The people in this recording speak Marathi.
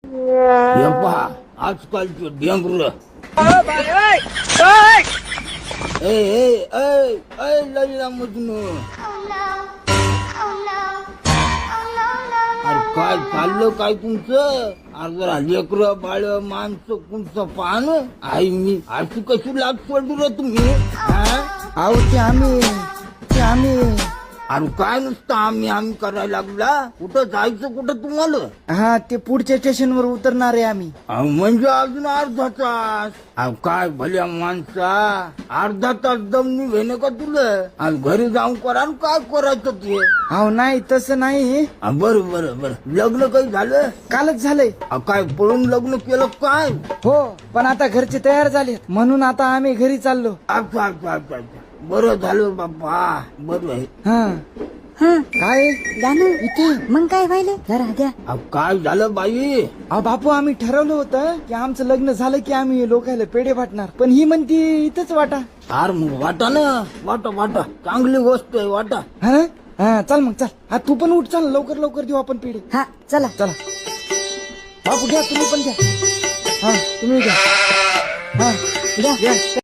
हे पहा आजकालचे डेंगर ललिला मजनू अरे काय चाललं काय तुमचं? अरे जरा लेकर बाळ माणसं तुमचं पाहण आई मी अशी कशी लाग पडली रे तुम्ही? अहो ते आम्ही अरे काय नुसतं आम्ही करायला लागला? कुठं जायचं कुठं तुम्हाला? हा ते पुढच्या स्टेशनवर उतरणार आहे आम्ही. म्हणजे अजून अर्धा तास? काय भल्या माणसा, अर्धा तास दम निघेन का तुला? आणि घरी जाऊन करा न काय करायचं ते? अहो नाही तसं नाही. बरं बरं बरं लग्न काही झालं? कालच झालंय. काय पळून लग्न केलं काय? हो पण आता घरचे तयार झाले म्हणून आता आम्ही घरी चाललो. अच्छा अच्छा अच्छा अच्छा बरं झालं बाप्पा बरं आहे. काय गाणं इथे मग काय व्हायले जरा द्या. काय झालं बाई? बापू आम्ही ठरवलं होतं की आमचं लग्न झालं की आम्ही लोकायला पेढे वाटणार पण ही म्हणती इथंच वाटा. अरे मग वाटा ना वाटा चांगली गोष्ट आहे वाटा. हा चल मग चल. हा तू पण उठ चल लवकर लवकर देऊ आपण पेढे. हा चला चला बापू घ्या तुम्ही पण घ्या. हा तुम्ही घ्या. हा द्या घ्या